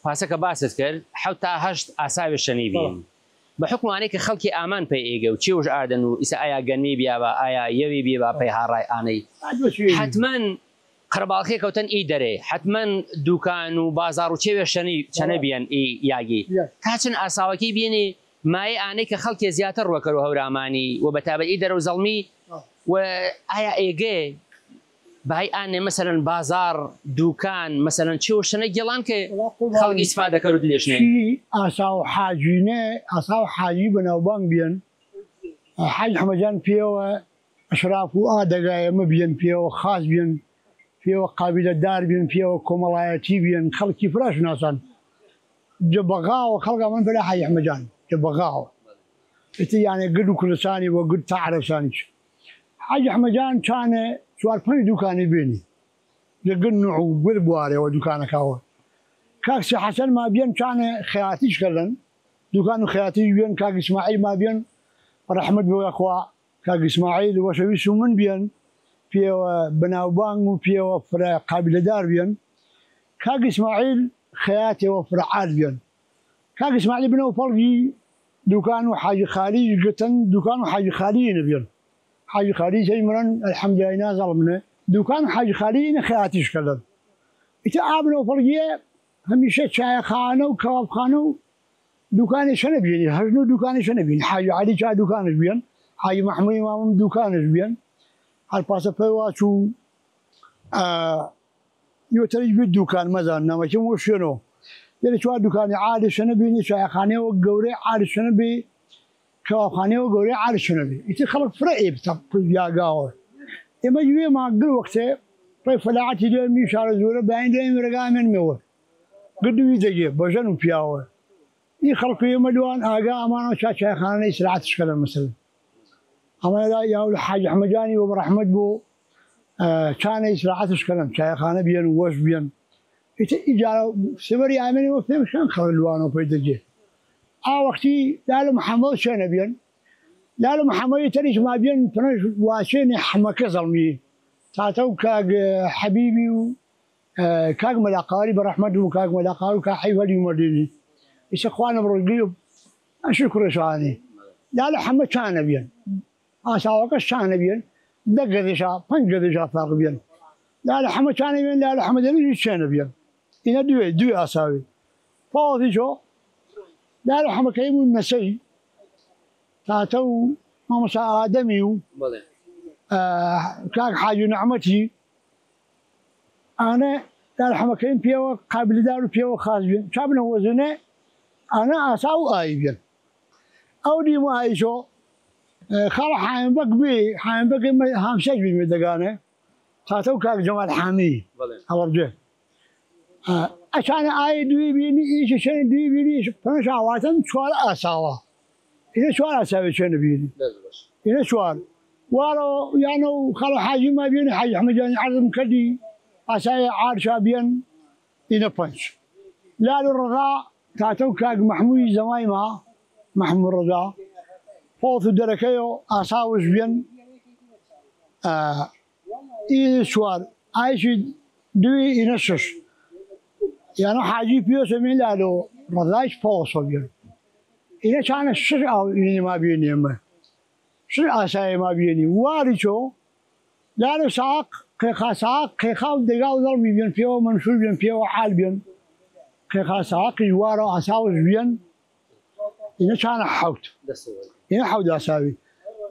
پاسەکە باست کرد حەوت تا هەشت ئاساوی شەنی بین بە حکم و ئانەی کە خەڵکی ئامان پێی ئێگە و چێوش ئاردن و ئیسا ئایا گەنمی بیاوە ئایا یەوی بێ با پێی هاڕای ئانەی حتمەن قەرباڵخی کەوتن ئی دەرێ حتمەن دوکان و بازار و چێوێ شەنی چەنە بیان ئی یاگی تا چەند ئاساوەکەی بێنێ مای ئانەی کە خەڵکی زیاتر ڕوەکەر و هەورامانی و بەتابەت ئی دەرە و زەڵمی و ئایا ئێگێ بەهای ئانێ مەسەرەن بازار دوکان مەسەرەن چێ و شەنە گێڵان کە خەڵکی ئیسفادەکەر و دلێشنێ ئاسا و حاجینێ ئاسا و حاجی بەناوبانگ بێن حاج حەمەجان پێوە ئەشراف و ئادەگایەمە بێن پێوە خاص بێن پێوە قابلەدار بێن پێوە کۆمەڵایەتی بێن خەڵکی فراش ناسان جبەغاوە خەڵگا من بەلا حاج حەمەجان جبەغاوە ئیتر یانێ گرد و کوردستانی وە گرد تا عەرەبستانیش حاج حەمەجان چانە چوار پەنج دوکانی بێنی لەگەن نوع و گوێ بوارەوە دوکانەکەوە کاکسی حەسەن ما بێن چانە خەیاتیش کردن دوکان و خەیاتیش بێن کاک ئیسماعیل ما بێن ڕەحمەت بۆ یەخوا کاک ئیسماعیل وەشەویست و من بێن پێوە بەناوبانگ و پێوە فرە قابلەدار بێن کاک ئیسماعیل خەیاتێوە فرەعال بێن کاک ئیسماعیل بنەوە پەڵگی دوکان و حاجی خالی گتن دوکان و حاجی خالی نەبێن حاجی خالی سەی مرن الحەمدولیلا نازەڵمنە دوکان حاجی خالی خەیاتیش کردن ئیتر ئابنەوە پەڵگیە هەمیشە چایەخانە و کەوابخانە و دوکانی شەنە بێنی هەژن و دوکانی شەنە بێنی حاجی عەلی چا دوکانش بێن حاجی مەحموودی مامەم دوکانش بێن هەر پاسە پێی واچوو یۆتەریش بێت دوکان مەزان نەمەکەم وە شوێنەوە لێرە چوار دوکانی عالی شەنە بێنی چایەخانەوە گەورەی عالی شەنە بێ کەوابخانەوە گەورەی عالی شەنە بێ ئیتر خەڵک فرە ئێ یاگاوە ئێمە گوێ ماگل وەختێ ڕێ فەلاعەتی دوێمی شارە زۆرە بەین دوێمی ڕێگای منمەوە گردووی دەگێ بەژەن و پیاوە ئی خەڵکی ئێمە دوان ئاگا ئەمانەوە چاچایخانە ئیسراحەتشکەن مثلا ئەمەدا یا حاج ئەحمەدجانی وە بەڕەحمەت بۆ چانە ئیسراحەتشکەن چایخانە بێن و وەش بێن ئیجارە سبەری ئامێنەوە پێمشان خەڵک لوانەوە پێی دەگێ ئاوەختی لالە محەممەد شوێنە بێن لالە محەممەدی تەریش ما بێن پنەش واشێنی حمەکە زەڵمی تاتە و کاک حەبیبی و کاک مەلاقاری بەڕەحمەت و کاک مەلاقار و کا حەیڤەلی ومەردێنی ئیسە خوانم ڕۆژگی و ئەشی کوڕێشانی لالە حەمە چانە بێن ئاساوەکەش چانە بێن دە گەدێشا 5 گەدێژا فاق بێن لالە حەمە چانە بێن لالە حەمەدەنیش چێنە بێن ئینە دوێ ئاساوی پاوەتی چۆ لالە حەمەکەی بوو نەسەی تاتە و مامۆستا ئادەمی و کاک حاجی نەعمەتی ئانە لالە حەمەکەیم پێوە قابلیدار و پێوە خاص بێن چا بنە وەزنێ ئانە ئاسا و ئایی بێن ئەو دیمە ئایشۆ خەڵ حایمبەک بێ حایمبەک هامشەک بێ دەگانێ تاتە و کاک جەمال حامی هەڵەبجێ ئەچانە ئای دوی بینی ئیشی شوێنی دوی بینی پنج ئاواتەن چوار ئاساوە ئینە چوار ئاساوی شوێنە بینی ئینە چوار وارەوە یانە و خەڵ حاجی ما بینی حاجی ئەحمەدجانی عەرزم کردی ئاسای عارشا بێن ئینە 5 لال و ڕەضا تاتە و کاک مەحموودی زەمای ما محمود ڕەضا پۆڵ و دەرەکەیەوە ئاساوش بێن ئینە چوار ئایشی دوی ئینە 6 یانە حاجی پێوەسەمێ لالۆ ڕەضایش پۆڵسۆ بێن ئینە چانە 6 ئاو ئینە ما بێنی ئێمە 6 ئاسایی ما بێنی واری چۆ لالە ساق قێقا ساق قێقا و دەگا و دەڵمی بێن پێوە منشور بێن پێوە حال بێن قێقا ساقی وارە ئاساوش بێن ئینە چانە حەوت ئینە حەوت ئاساوی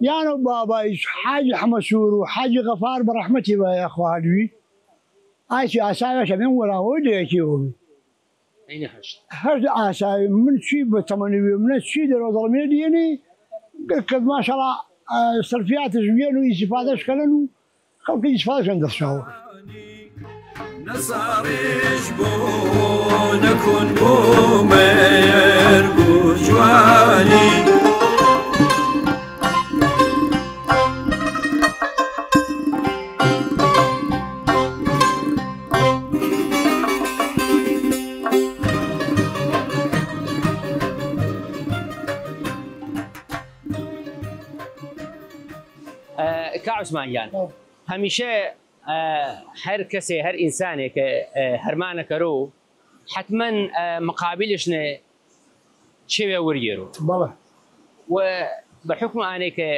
یانە بابایش حاجی حەمەسوور و حاجی غەفار بەڕەحمەتی بایە خواردوی ئایسی ئاساویشە بێن وەراوەی دەیەکیەوە بێ هەشت ئاساوی من چی بە تەمەنوی منە چی دەرەوە دەڵمێ دیێنێ کە ماشەڵا سەرفیاتش بێن و ئیسیفادەشکەن و خەڵکی ئیسیفادەشەن دەستشاوە نەساڕێژ بۆ نەکۆن بۆ مێرگ و جوانی کا عوسمانیان هەمیشە هەر کەسێ هەر ئینسانێک کە هەرمانەکەرۆ حتمما مقابلشنێ چێوێ وەرگێرۆ و بەحکم ئانەی کە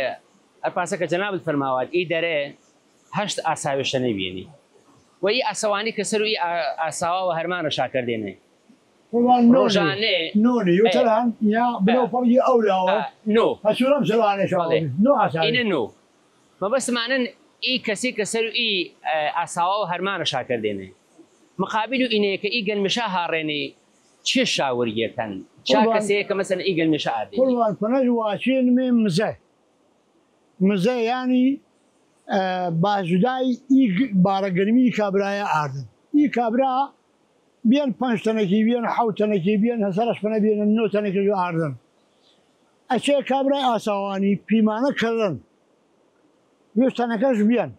ئەرپاسەکە جەنابت فەرماوات ئی دەرێ هەشت ئاساوێشە نەبینی و ئی ئاسەوانی کە سەر و ئی ئاساوا و هەرمانە شاکردێنێ ڕۆژانێ نۆنی وتەران یا بلەو پەڕی ئەولاوە نۆ هەسوورەم سەڵانێشەوە نۆ ئاساوی ئینە نۆ مەبەستمانن ئی کەسی کە سەر و ئی ئاساوا و هەرمانە شاکردێنێ مقابل و ئینەیە کە ئی گەلمشە هاڕێنێ چێ شاوەرگێتەن چا کەسەیە کە مەسەن ئی گەلمشە ئادێ قوربان پەنەژ واچێنمێ مزە ینی باشدای ئی بارەگەرمی کابرایە ئاردن ئی کابرا بێن 5 تەنێکی بێن 7 تەنێکی بێن هەسەرش پەنە بێنن 9 تەنێکی ئاردن ئەچێ کابرای ئاساوانی پیمانە کردن وێستانەکەش بێن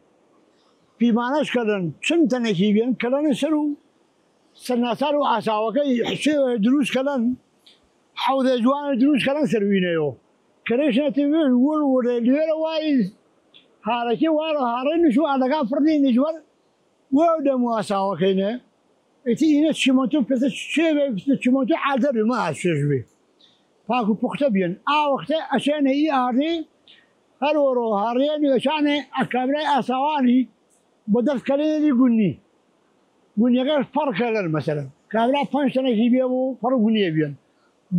پیمانەش کردن چەند تەنێکی بێن کەلەنە سەر و سەرناسار و ئاساوەکەی حسێوە دروستکەدەن حەودە جوانە دروستکەدەن سەروینەوە کەرێشێتی وێ وەرە لێرە وای هارەکەی وارە هاڕێ نوش و ئادەکا فڕنی نژوەر وە دەم و ئاساوەکەینە ئەتی ئینە چیمەتۆ پێتە چێوێ چیمەتۆ عادە بێ مە ئاشێش بێ پاک و پوختە بێن ئاوەختە ئەچێنە ئی ئاردێ هەر وەرۆ هاڕێنی وەچانێ ئەکابرای ئاساوانی بە دەستکەلێنی گونی گونیەکەش پەڕکەلەن مەسەرەن کابرا 5 تەنێکی بێ بۆ پەڕ گونیە بێن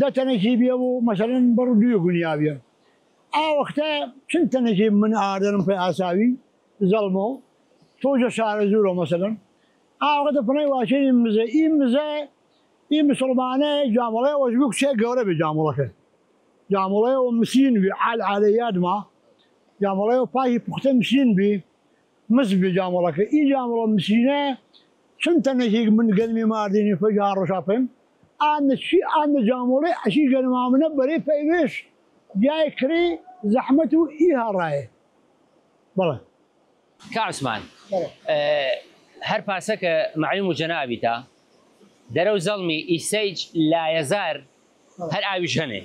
10 تەنێکی بێ بۆ مەسەرەن بەڕ دوێ گونیا بێن ئاوەختە چەند تەنێکی من ئاردەنم پێ ئاساوی زەڵمۆ تۆجە شارە زورۆ مەسەرەن ئاوەختە پنەی واچێنی مزە ئی مسڵمانە جامەڵەیە وەژبوو کچێ گەورە بێ جامەڵەکە جامەڵەیەوە مسین بێ عالە یادما جامەڵەیەوە پاکی پوختە مسین بێ مز بجاملك إي جامل مسينة شنت نشيك من قلمي مارديني فجار وشافهم أنا شيء أنا جامله أشي قلم عمنا بري فيش جاي كري زحمته إيها راي بله كعثمان هر پاسك معلوم جنابي تا درو ظلمي إيسيج لا يزار هر آويش هنه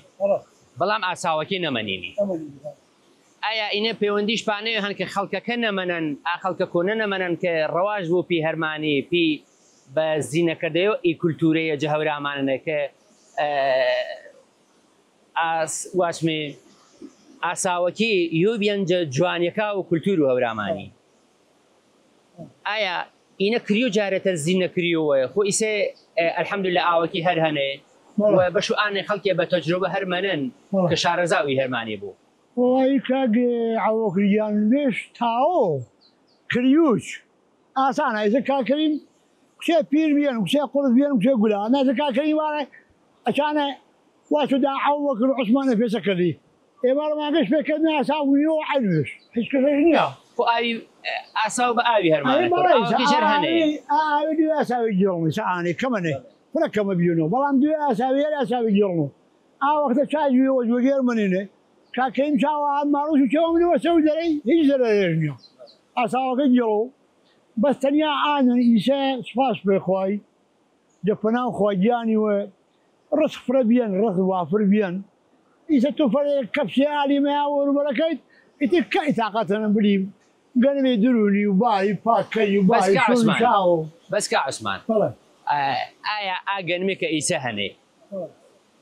بلام آساوكي نمانيني ئایا ئینە پەیوەندیش پانەیە هەن کە خەڵکەکە نەمەنن خەڵکەکۆنە نەمەنن کە ڕەواژ بوو پی هەرمانی پی بە زیینەکەدەیە ئی کولتورەیە جە هەورامانە کە واسمێ ئاساوەکی یۆبیەنجە جوانیەکە و کولتور و هەورامانی ئایا ئینە کریو جارێتە زیینەکریەوە خۆ ئیسێ ئەلحەمدولillah ئاوەکی هەر هەنێ بەش و ئانێ خەڵکێ بە تەجروبە هەرمەنن کە شارەزاوی هەرمانی بوو والله كاجي عوق رجال ليش تاو كريوش أصلا إذا كان كريم شيء بير بيان وشيء قرص بيان وشيء قلا أنا إذا كان كريم وانا عشان واشو دا عوق عثمان في سكري إمار ما قش بكنا أساوي يو عدوش إيش كذا وأي أساو بأبي هرمانة كيشر هني دو أساوي جرمي سأني كمني فلا كم بيونو بلام دو أساوي لا أساوي جرمي وقت شاي يوز وغير منينه كاكيم شاوى ماروش وشاوى من وسوي دري هيجر الرجال أساوي جلو بس تنيا أنا إيشا سفاس بخواي جبنا خواجاني ورس فربيان رس وافر بيان إيشا تفرق كبسي علي ما وربركيت إتكاي طاقتنا بريم قالوا يدروني وباي باكي وباي شو شاو بس كعثمان آية أجن مك إيشا هني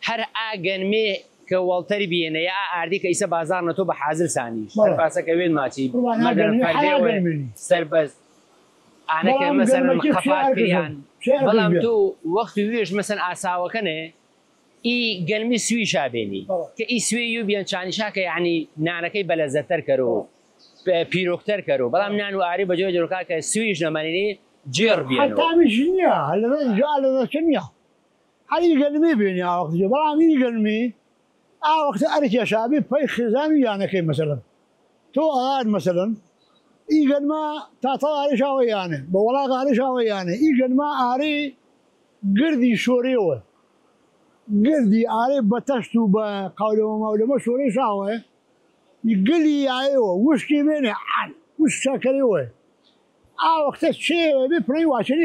هر أجن مي كوالتري بينا يا أرديك إيسا بازارنا تو بحاضر ثاني فرفاسة كوين ماشي مدن فردي سربز أنا كمثلا خفات كريان بلام تو وقت ويش مثلا أساوة كنه إي قلمي سوي شابيني كإي سوي يبين شاني شاكا يعني نعنكي بلزتر كرو بيروكتر كرو بلام نعنو أعري بجوج روكا كسويش نمانيني جير بينو حتى مش نيا هلا جال شنيا هاي قلمي بيني وقت بلام إي قلمي وقت أرجع شعبي في خزاني يعني كي مثلا تو مثلا إيجن ما تعطى على شاوي يعني بولاق على شاوي يعني إيجن ما أري قردي شوريوه قردي أري بتشتو بقولوا ما شوري شاوي يقلي أيوه وش كيميني عن وش شاكريوه وقت الشيء بيبري وعشان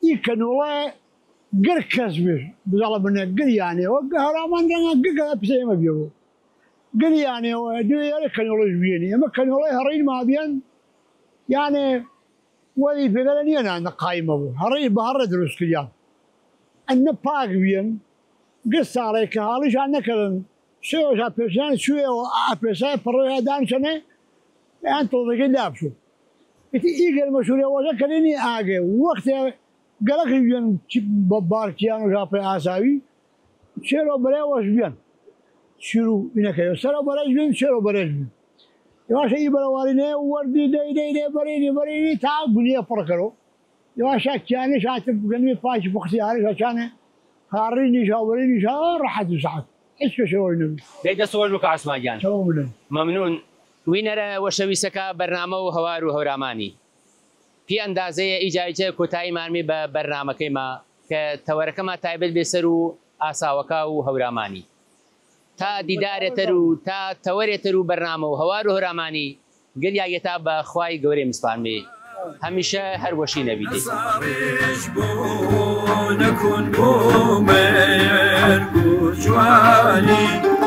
يكنوله قر كسبش بزعل منه قر يعني وهرامان دنا قر بسيء ما بيجو قر يعني ودوية كانوا يجيني أما كانوا هرين ما بين يعني ولي في قالني أنا قايمة بو هرين بهر دروس كيان أن باق بين قص عليك هالش أنا كلن شو شابسان شو أبسان فرّي دان شنة أنت تضيق لابشو إيجا المشهورية وجا كلني آجي وقت قالك بيان بباركيان وجابي آساوي شيرو بري وش بيان شروع إنك يسرو بري بيان شيرو بري بيان يواش أي بروارينه وردي داي بريني تعب بنيه فرقرو يواش كياني شاتب قلمي فاش بختياري عشان خاريني شاوريني شاور راحت ساعات ايش كشوي نبي بيد صور بك عثمان جان ممنون وينرا وشويسكا برنامج هوار وهوراماني في اندازه اجازه کوتای مارمی به برنامه کما که تورکما تایبل بسرو آساوکا و هورامانی تا دیدار ترو تا توری ترو برنامه هوار وهورامانی قل یا یتاب خوای گوری مسپارمی همیشه هر وشی نبیده نكون بومر جواني